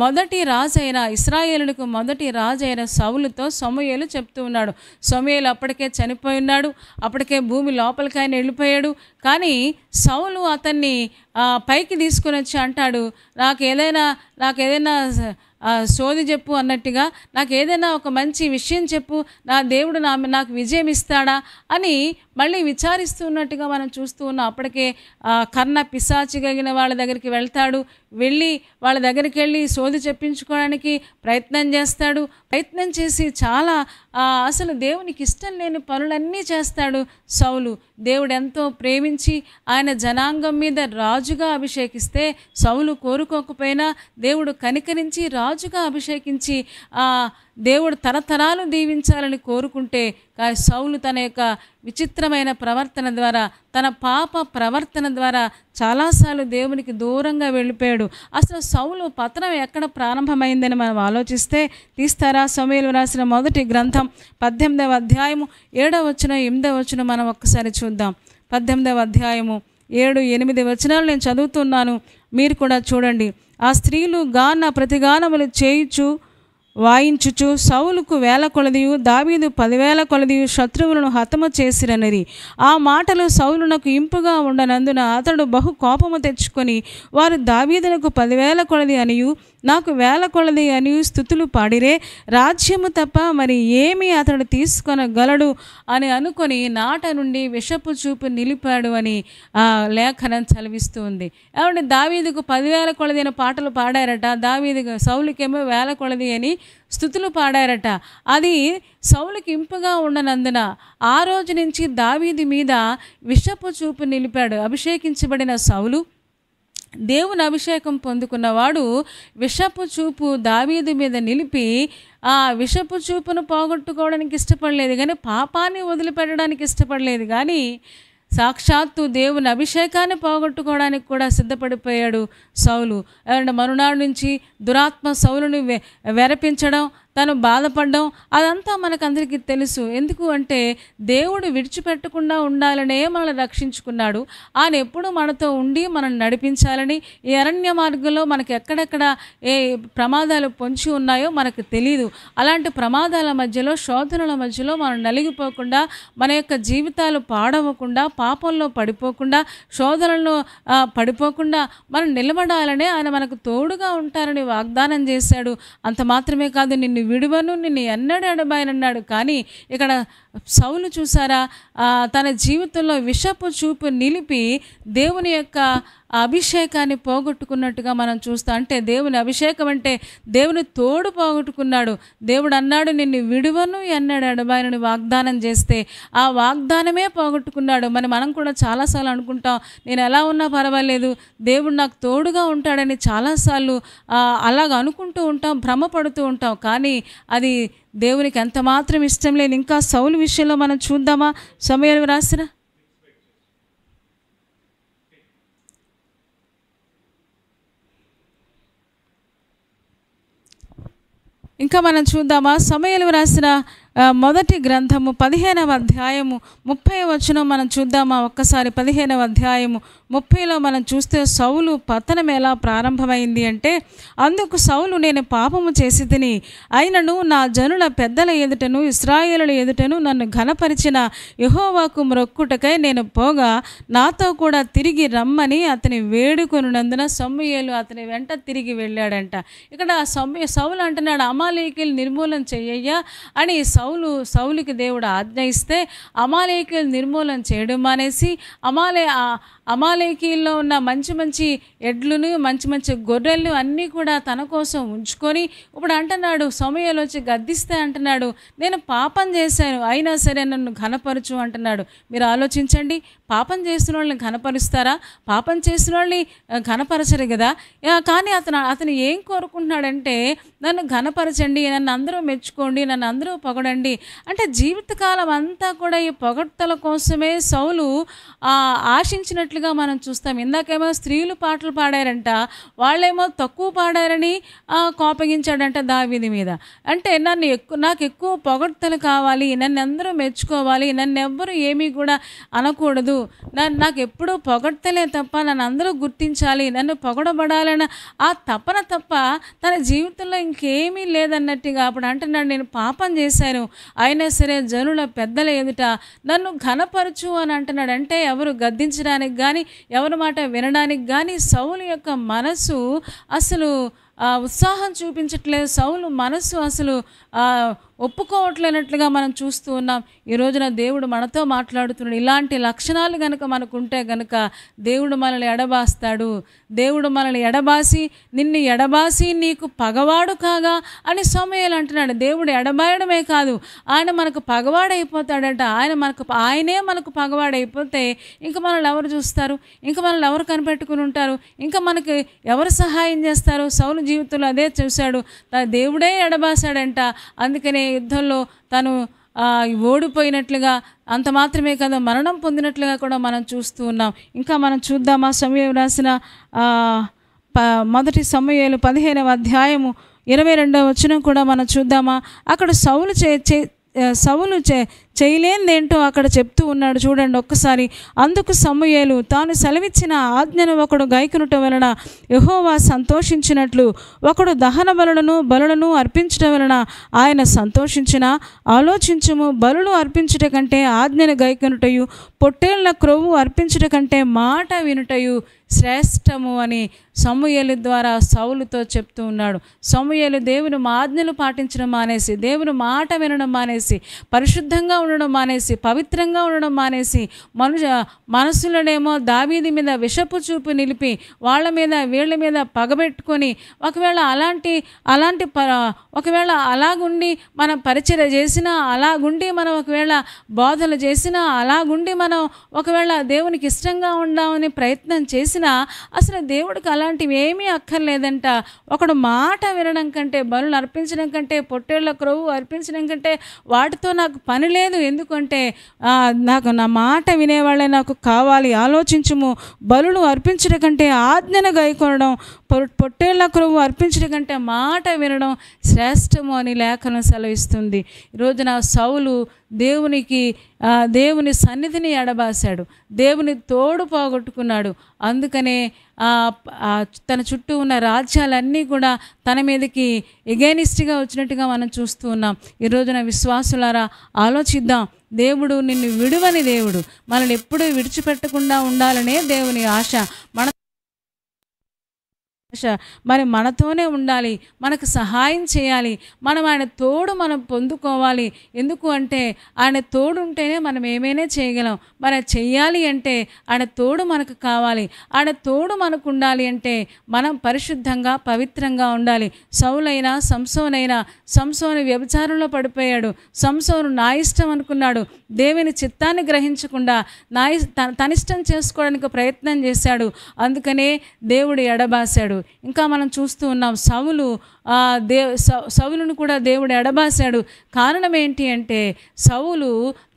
S1: మొదటి రాజైన ఇశ్రాయేలులకు మొదటి రాజైన సౌలుతో సమూయేలు చెప్తూ ఉన్నాడు. సమూయేలు అప్పటికే చనిపోయి ఉన్నాడు, అప్పటికే భూమి లోపలికి ఆయన వెళ్ళిపోయాడు. కానీ సౌలు అతన్ని పైకి తీసుకొని వచ్చి అంటాడు, నాకేదైనా సోది చెప్పు అన్నట్టుగా, నాకు ఏదైనా ఒక మంచి విషయం చెప్పు, నా దేవుడు నాకు విజయం ఇస్తాడా అని మళ్ళీ విచారిస్తున్నట్టుగా మనం చూస్తూ ఉన్నాం. అప్పటికే కర్ణ పిశాచి కలిగిన వాళ్ళ దగ్గరికి వెళ్తాడు. వాళ్ళ దగ్గరికి వెళ్ళి సోది చెప్పించుకోవడానికి ప్రయత్నం చేస్తాడు. ప్రయత్నం చేసి చాలా అసలు దేవునికి ఇష్టం లేని పనులన్నీ చేస్తాడు సౌలు. దేవుడు ఎంతో ప్రేమించి ఆయన జనాంగం మీద రాజుగా అభిషేకిస్తే సౌలు కోరుకోకపోయినా దేవుడు కనికరించి రాజుగా అభిషేకించి దేవుడు తరతరాలు దీవించాలని కోరుకుంటే సౌలు తన యొక్క విచిత్రమైన ప్రవర్తన ద్వారా, తన పాప ప్రవర్తన ద్వారా చాలాసార్లు దేవునికి దూరంగా వెళ్ళిపోయాడు. అసలు సౌలు పతనం ఎక్కడ ప్రారంభమైందని మనం ఆలోచిస్తే, తీస్తారా? సమూయేలు రాసిన మొదటి గ్రంథం 18వ అధ్యాయము 7వ వచనం 8వ వచనం మనం ఒక్కసారి చూద్దాం. 18వ అధ్యాయము 7, 8 వచనాలు నేను చదువుతున్నాను, మీరు కూడా చూడండి. ఆ స్త్రీలు గాన ప్రతిగానములు చేయుచు వాయించుచు సౌలుకు 1000 కొలదియు దావీదు 10,000 కొలదియు శత్రువులను హతము చేసిరనిరి. ఆ మాటలు సౌలునకు ఇంపుగా ఉండనందున అతడు బహు కోపము తెచ్చుకొని, వారు దావీదునకు 10,000 కొలది అనియు నాకు 1000 కొలది అనియు స్తుతులు పాడిరే, రాజ్యము తప్ప మరి ఏమి అతడు తీసుకొనగలడు అని అనుకొని నాట నుండి విషపు చూపు నిలిపాడు అని ఆ లేఖనం చదివిస్తూ ఉంది. ఏమంటే దావీదుకు 10,000 కొలది అని పాటలు పాడారట, దావీదు సౌలుకేమో 1000 కొలది అని స్తుతులు పాడారట. అది సౌలుకి ఇంపుగా ఉండనందున ఆ రోజు నుంచి దావీదు మీద విషపు చూపు నిలిపాడు. అభిషేకించబడిన సౌలు, దేవుని అభిషేకం పొందుకున్నవాడు విషపు చూపు దావీదు మీద నిలిపి ఆ విషపు చూపును పోగొట్టుకోవడానికి ఇష్టపడలేదు, కానీ పాపాన్ని వదిలిపెట్టడానికి ఇష్టపడలేదు, కానీ సాక్షాత్తు దేవుని అభిషేకాన్ని పోగొట్టుకోవడానికి కూడా సిద్ధపడిపోయాడు సౌలు. మరునాడు నుంచి దురాత్మ సౌలుని వెరపించడం, తను బాధపడడం అదంతా మనకందరికీ తెలుసు. ఎందుకు అంటే దేవుడు విడిచిపెట్టకుండా ఉండాలనే మనల్ని రక్షించుకున్నాడు. ఆయన ఎప్పుడు మనతో ఉండి మనం నడిపించాలని. ఈ అరణ్య మార్గంలో మనకు ఎక్కడెక్కడ ఏ ప్రమాదాలు పొంచి ఉన్నాయో మనకు తెలియదు. అలాంటి ప్రమాదాల మధ్యలో, శోధనల మధ్యలో మనం నలిగిపోకుండా, మన యొక్క జీవితాలు పాడవకుండా, పాపంలో పడిపోకుండా, శోధనలో పడిపోకుండా మనం నిలబడాలనే ఆయన మనకు తోడుగా ఉంటారని వాగ్దానం చేశాడు. అంత మాత్రమే కాదు, నిన్ను విడువను, నిన్ను ఎన్నడూ ఎడబాయనన్నాడు. కానీ ఇక్కడ సౌలు చూసారా, తన జీవితంలో విషపు చూపు నిలిపి దేవుని యొక్క అభిషేకాన్ని పోగొట్టుకున్నట్టుగా మనం చూస్తాం. అంటే దేవుని అభిషేకం అంటే దేవుని తోడు పోగొట్టుకున్నాడు. దేవుడు అన్నాడు, నిన్ను విడువను ఎన్నడూ ఎడబాయనని వాగ్దానం చేస్తే ఆ వాగ్దానమే పోగొట్టుకున్నాడు. మనం కూడా చాలాసార్లు అనుకుంటాం, నేను ఎలా ఉన్నా పర్వాలేదు, దేవుడు నాకు తోడుగా ఉంటాడని చాలాసార్లు అలాగ అనుకుంటూ ఉంటాం, భ్రమపడుతూ ఉంటాం. కానీ అది దేవునికి ఎంత మాత్రం ఇష్టం లేదు. ఇంకా సౌలు విషయంలో మనం చూద్దామా? సమయాలు రాసిన ఇంకా మనం చూద్దామా? సమూయేలు రాసిన మొదటి గ్రంథము 15వ అధ్యాయము 30వ వచనం మనం చూద్దామా ఒక్కసారి? 15వ అధ్యాయము 30లో మనం చూస్తే సౌలు పతనం ఎలా ప్రారంభమైంది అంటే, అందుకు సౌలు, నేను పాపము చేసి తిని, అయినను నా జనుల పెద్దల ఎదుటను ఇశ్రాయేలుల ఎదుటను నన్ను ఘనపరిచిన యెహోవాకు మ్రొక్కుటకై నేను పోగా నాతో కూడా తిరిగి రమ్మని అతని వేడుకొనున్నందున సమూయేలు అతని వెంట తిరిగి వెళ్ళాడంట. ఇక్కడ సౌలు అంటున్నాడు, అమాలేకీయులు నిర్మూలన చెయ్యయ్యా అని సౌలుకి దేవుడు ఆజ్ఞ ఇస్తే అమాలేకీయులు నిర్మూలన చేయడం మానేసి అమాలేకీయుల్లో ఉన్న మంచి మంచి ఎడ్లను, మంచి మంచి గొర్రెలను అన్నీ కూడా తన కోసం ఉంచుకొని ఇప్పుడు అంటున్నాడు, సమూయేలు వచ్చి గద్దిస్తే అంటున్నాడు, నేను పాపం చేశాను అయినా సరే నన్ను ఘనపరచు అంటున్నాడు. మీరు ఆలోచించండి, పాపం చేసిన వాళ్ళని ఘనపరుస్తారా? పాపం చేసిన వాళ్ళని ఘనపరచరు కదా. కానీ అతను ఏం కోరుకుంటున్నాడంటే, నన్ను ఘనపరచండి, నన్ను అందరూ మెచ్చుకోండి, నన్ను అందరూ పొగడండి. అంటే జీవితకాలం అంతా కూడా ఈ పొగడ్తల కోసమే సౌలు ఆశించినట్లుగా మనం చూస్తాం. ఇందాకేమో స్త్రీలు పాటలు పాడారంట, వాళ్ళేమో తక్కువ పాడారని కోపగించాడంట దావీదు మీద. అంటే నాకు ఎక్కువ పొగడ్తలు కావాలి, నన్ను అందరూ మెచ్చుకోవాలి, నన్ను ఎవ్వరూ ఏమీ కూడా అనకూడదు, నాకు ఎప్పుడూ పొగడ్తలే తప్ప నన్ను అందరూ గుర్తించాలి, నన్ను పొగడబడాలన్న ఆ తపన తప్ప తన జీవితంలో ఇంకేమీ లేదన్నట్టుగా అప్పుడు అంటున్నాడు, నేను పాపం చేశాను అయినా సరే జనుల పెద్దల ఎదుట నన్ను ఘనపరచు అని అంటున్నాడు. అంటే ఎవరు గద్దించడానికి కానీ, ఎవరి మాట వినడానికి కానీ సౌలు యొక్క మనసు అసలు ఉత్సాహం చూపించట్లేదు. సౌలు మనసు అసలు ఒప్పుకోవట్లేనట్లుగా మనం చూస్తూ ఉన్నాం. ఈ రోజున దేవుడు మనతో మాట్లాడుతున్నాడు. ఇలాంటి లక్షణాలు కనుక మనకుంటే కనుక దేవుడు మనల్ని ఎడబాస్తాడు. దేవుడు మనల్ని ఎడబాసి, నిన్ను ఎడబాసి నీకు పగవాడు కాగా అని సమూయేలు అంటున్నాడు. దేవుడు ఎడబాయడమే కాదు, ఆయన మనకు పగవాడైపోతాడట. ఆయనే మనకు పగవాడైపోతే ఇంకా మనల్ని ఎవరు చూస్తారు? ఇంకా మనల్ని ఎవరు కనిపెట్టుకుని ఉంటారు? ఇంకా మనకి ఎవరు సహాయం చేస్తారు? సౌలు జీవితంలో అదే చూశాడు, దేవుడే ఎడబాసాడంట. అందుకనే యుద్ధంలో తను ఓడిపోయినట్లుగా, అంత మాత్రమే కదా మరణం పొందినట్లుగా కూడా మనం చూస్తూ ఉన్నాం. ఇంకా మనం చూద్దామా? సమూయేలు రాసిన మొదటి సమూయేలు 15వ అధ్యాయము 22వ వచనం కూడా మనం చూద్దామా? అక్కడ సౌలు చేయలేనిదేంటో అక్కడ చెప్తూ ఉన్నాడు. చూడండి ఒక్కసారి. అందుకు సమూయేలు, తాను సెలవిచ్చిన ఆజ్ఞను ఒకడు గైకొనుట వలన యెహోవా సంతోషించినట్లు ఒకడు దహన బలులను అర్పించడం వలన ఆయన సంతోషించిన. ఆలోచించుము, బలులు అర్పించుట కంటే ఆజ్ఞను గైకొనుటయు పొట్టేళ్ల క్రొవ్వు అర్పించుట కంటే మాట వినుటయు శ్రేష్టము అని సమూయేలు ద్వారా సౌలుతో చెప్తూ ఉన్నాడు. సమూయేలు దేవుని ఆజ్ఞలు పాటించడం మానేసి, దేవుని మాట వినడం మానేసి, పరిశుద్ధంగా ఉండడం మానేసి, పవిత్రంగా ఉండడం మానేసి, మనసులోనేమో దావీదు మీద విషపు చూపు నిలిపి వాళ్ళ మీద వీళ్ళ మీద పగబెట్టుకొని, ఒకవేళ అలాగుండి మనం పరిచర్య చేసినా, అలాగుండి మనం ఒకవేళ బోధలు చేసినా, అలాగుండి మనం ఒకవేళ దేవునికి ఇష్టంగా ఉందామని ప్రయత్నం చేసినా అసలు దేవుడికి అలాంటివి ఏమీ అక్కర్లేదంట. ఒకడు మాట వినడం కంటే, బలులు అర్పించడం కంటే, పొట్టేళ్ల క్రొవ్వు అర్పించడం కంటే వాటితో నాకు పని లేదు. ఎందుకంటే నా మాట వినేవాళ్ళే నాకు కావాలి. ఆలోచించుము, బలులు అర్పించడం కంటే ఆజ్ఞను గైకొనడం, పొట్టేళ్ల క్రొవ్వు అర్పించడం కంటే మాట వినడం శ్రేష్టము అని లేఖనం సెలవిస్తుంది. ఈరోజున సౌలు దేవుని సన్నిధిని ఎడబాశాడు, దేవుని తోడు పోగొట్టుకున్నాడు. అందుకనే తన చుట్టూ ఉన్న రాజ్యాలన్నీ కూడా తన మీదకి ఎగైనిస్ట్గా వచ్చినట్టుగా మనం చూస్తూ ఉన్నాం. ఈరోజున విశ్వాసులారా ఆలోచిద్దాం. దేవుడు నిన్ను విడువని దేవుడు, మనల్ని ఎప్పుడూ విడిచిపెట్టకుండా ఉండాలనే దేవుని ఆశ. మరి మనతోనే ఉండాలి, మనకు సహాయం చేయాలి, మనం ఆయన తోడు పొందుకోవాలి. ఎందుకు అంటే ఆయన తోడు ఉంటేనే మనం ఏమైనా చేయగలం. మరి చెయ్యాలి అంటే ఆయన తోడు మనకు కావాలి. ఆయన తోడు మనకు ఉండాలి అంటే మనం పరిశుద్ధంగా పవిత్రంగా ఉండాలి. సౌలైనా సంసోను వ్యభిచారంలో పడిపోయాడు. సంసోను నా ఇష్టం అనుకున్నాడు, దేవుని చిత్తాన్ని గ్రహించకుండా తనిష్టం చేసుకోవడానికి ప్రయత్నం చేశాడు. అందుకనే దేవుడు ఎడబాశాడు. ఇంకా మనం చూస్తూ ఉన్నాం, సౌలును కూడా దేవుడు ఎడబాశాడు. కారణం ఏంటి అంటే సౌలు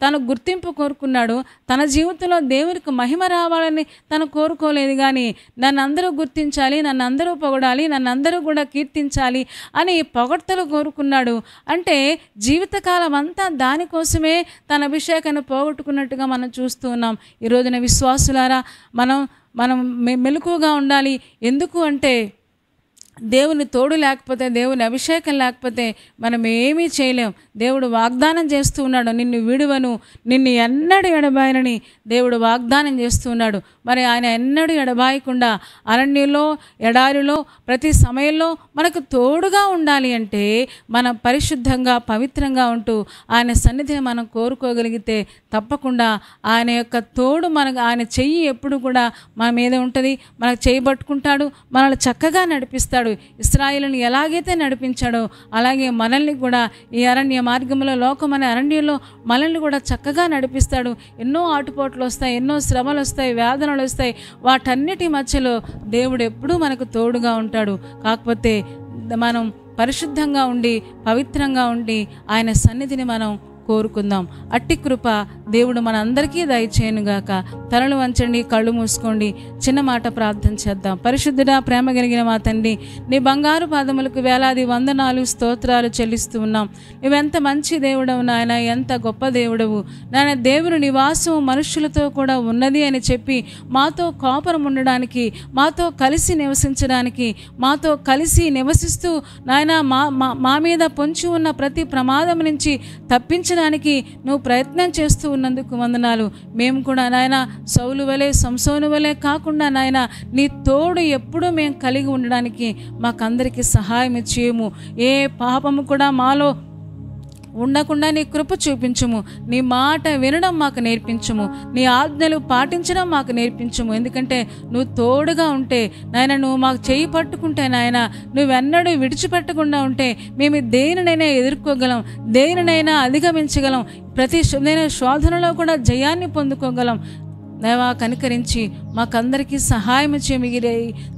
S1: తన గుర్తింపు కోరుకున్నాడు. తన జీవితంలో దేవునికి మహిమ రావాలని తను కోరుకోలేదు, కానీ నన్ను అందరూ గుర్తించాలి, నన్ను అందరూ పొగడాలి, నన్ను అందరూ కూడా కీర్తించాలి అని పొగడ్తలు కోరుకున్నాడు. అంటే జీవితకాలం అంతా దానికోసమే తన అభిషేకాన్ని పోగొట్టుకున్నట్టుగా మనం చూస్తూ ఉన్నాం. ఈరోజున విశ్వాసులారా మనం మెలకువగా ఉండాలి. ఎందుకు అంటే దేవుని తోడు లేకపోతే, దేవుని అభిషేకం లేకపోతే మనం ఏమీ చేయలేం. దేవుడు వాగ్దానం చేస్తూ ఉన్నాడు, నిన్ను విడువను, నిన్ను ఎన్నడూ ఎడబాయనని దేవుడు వాగ్దానం చేస్తూ ఉన్నాడు. మరి ఆయన ఎన్నడూ ఎడబాయకుండా అరణ్యంలో, ఎడారిలో, ప్రతి సమయంలో మనకు తోడుగా ఉండాలి అంటే మనం పరిశుద్ధంగా పవిత్రంగా ఉంటూ ఆయన సన్నిధిని మనం కోరుకోగలిగితే తప్పకుండా ఆయన యొక్క తోడు ఆయన చెయ్యి ఎప్పుడు కూడా మన మీద ఉంటుంది. మనకు చేయబట్టుకుంటాడు, మనల్ని చక్కగా నడిపిస్తాడు. ఇశ్రాయేలుని ఎలాగైతే నడిపించాడో అలాగే మనల్ని కూడా ఈ అరణ్య మార్గంలో, లోకమనే అరణ్యంలో మనల్ని కూడా చక్కగా నడిపిస్తాడు. ఎన్నో ఆటుపోట్లు వస్తాయి, ఎన్నో శ్రమలు వస్తాయి, వేదనలు వస్తాయి. వాటన్నిటి మధ్యలో దేవుడు ఎప్పుడూ మనకు తోడుగా ఉంటాడు. కాకపోతే మనం పరిశుద్ధంగా ఉండి పవిత్రంగా ఉండి ఆయన సన్నిధిని మనం కోరుకుందాం. అట్టి కృప దేవుడు మన అందరికీ దయచేయనుగాక. తలలు వంచండి, కళ్ళు మూసుకోండి, చిన్న మాట ప్రార్థన చేద్దాం. పరిశుద్ధుడా, ప్రేమ కలిగిన మా తండ్రి, నీ బంగారు పాదములకు వేలాది వందనాలు, స్తోత్రాలు చెల్లిస్తూ ఉన్నాం. నువ్వెంత మంచి దేవుడవు నాయన, ఎంత గొప్ప దేవుడవు నాయన. దేవుని నివాసం మనుషులతో కూడా ఉన్నది అని చెప్పి మాతో కాపురం ఉండడానికి, మాతో కలిసి నివసించడానికి, మాతో కలిసి నివసిస్తూ నాయన మా మీద పొంచి ఉన్న ప్రతి ప్రమాదం నుంచి తప్పించడానికి నువ్వు ప్రయత్నం చేస్తూ ఉన్నందుకు వందనాలు. మేము కూడా నాయన సౌలు వలె, సంసోను వలె కాకుండా నాయన నీ తోడు ఎప్పుడూ మేము కలిగి ఉండడానికి మాకందరికీ సహాయం చేయము. ఏ పాపము కూడా మాలో ఉండకుండా నీ కృప చూపించుము. నీ మాట వినడం మాకు నేర్పించుము. నీ ఆజ్ఞలు పాటించడం మాకు నేర్పించుము. ఎందుకంటే నువ్వు తోడుగా ఉంటే నాయన, నువ్వు మాకు చేయి పట్టుకుంటే నాయన, నువ్వెన్నడూ విడిచిపెట్టకుండా ఉంటే మేము దేనినైనా ఎదుర్కోగలం, దేనినైనా అధిగమించగలం, ప్రతి శోధనలో కూడా జయాన్ని పొందుకోగలం. దేవా కనికరించి మాకందరికీ సహాయం చేయమిగిరే.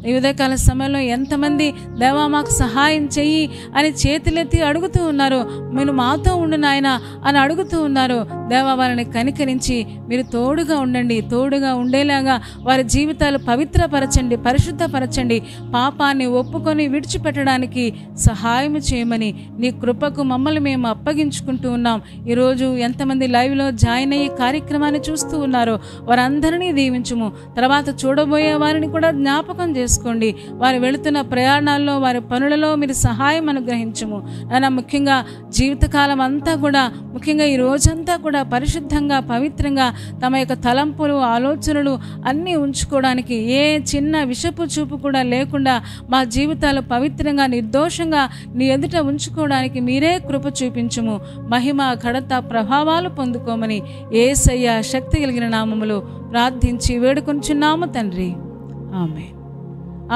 S1: ఈ ఉదయకాల సమయంలో ఎంతమంది దేవా మాకు సహాయం చెయ్యి అని చేతులెత్తి అడుగుతూ ఉన్నారు, మీరు మాతో ఉండు నాయన అని అడుగుతూ ఉన్నారు. దేవా వారిని కనికరించి మీరు తోడుగా ఉండండి, తోడుగా ఉండేలాగా వారి జీవితాలు పవిత్రపరచండి, పరిశుద్ధపరచండి. పాపాన్ని ఒప్పుకొని విడిచిపెట్టడానికి సహాయం చేయమని నీ కృపకు మమ్మల్ని మేము అప్పగించుకుంటూ ఉన్నాం. ఈరోజు ఎంతమంది లైవ్లో జాయిన్ అయ్యి కార్యక్రమాన్ని చూస్తూ ఉన్నారో వారందరినీ దీవించుము. తర్వాత చూడబోయే వారిని కూడా జ్ఞాపకం చేసుకోండి. వారు వెళుతున్న ప్రయాణాల్లో, వారి పనులలో మీరు సహాయం అనుగ్రహించుము. నాయన ముఖ్యంగా జీవితకాలం అంతా కూడా, ముఖ్యంగా ఈ రోజంతా కూడా పరిశుద్ధంగా, పవిత్రంగా తమ యొక్క తలంపులు, ఆలోచనలు అన్నీ ఉంచుకోవడానికి, ఏ చిన్న విషపు చూపు కూడా లేకుండా మా జీవితాలు పవిత్రంగా, నిర్దోషంగా నీ ఎదుట ఉంచుకోవడానికి మీరే కృప చూపించుము. మహిమ, ఘనత, ప్రభావాలు పొందుకోమని యేసయ్య శక్తి కలిగిన నామములో ప్రార్థించి వేడుకొంచున్నాము తండ్రి. ఆమేన్.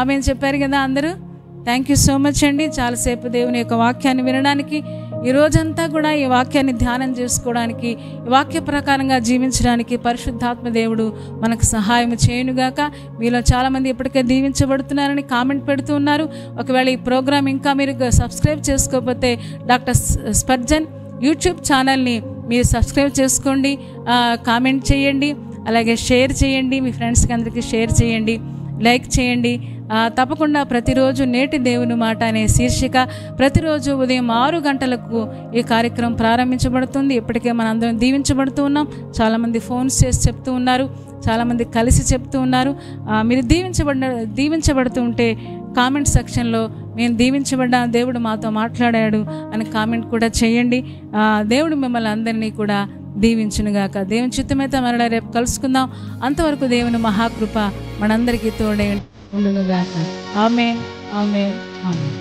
S1: ఆమేన్ చెప్పారు కదా అందరూ. థ్యాంక్ యూ సో మచ్ అండి. చాలాసేపు దేవుని యొక్క వాక్యాన్ని వినడానికి, ఈ రోజంతా కూడా ఈ వాక్యాన్ని ధ్యానం చేసుకోవడానికి, ఈ వాక్య ప్రకారంగా జీవించడానికి పరిశుద్ధాత్మ దేవుడు మనకు సహాయం చేయనుగాక. మీలో చాలామంది ఇప్పటికే దీవించబడుతున్నారని కామెంట్ పెడుతూ ఉన్నారు. ఒకవేళ ఈ ప్రోగ్రాం ఇంకా మీరు సబ్స్క్రైబ్ చేసుకోకపోతే డాక్టర్ స్పర్జన్ యూట్యూబ్ ఛానల్ని మీరు సబ్స్క్రైబ్ చేసుకోండి, కామెంట్ చేయండి, అలాగే షేర్ చేయండి, మీ ఫ్రెండ్స్కి అందరికీ షేర్ చేయండి, లైక్ చేయండి. తప్పకుండా ప్రతిరోజు నేటి దేవుని మాట అనే శీర్షిక ప్రతిరోజు ఉదయం 6 గంటలకు ఈ కార్యక్రమం ప్రారంభించబడుతుంది. ఇప్పటికే మనందరం దీవించబడుతూ ఉన్నాం. చాలామంది ఫోన్స్ చేసి చెప్తూ ఉన్నారు, చాలామంది కలిసి చెప్తూ ఉన్నారు. మీరు దీవించబడుతూ ఉంటే కామెంట్ సెక్షన్లో మేము దీవించబడ్డా, దేవుడు మాతో మాట్లాడాడు అని కామెంట్ కూడా చేయండి. దేవుడు మిమ్మల్ని అందరినీ కూడా దీవించునుగాక. దేవుని చిత్తమైతే మరలా రేపు కలుసుకుందాం. అంతవరకు దేవుని మహాకృప మనందరికీ తోడే ఉండునుగాక. ఆమేన్, ఆమేన్, ఆమేన్.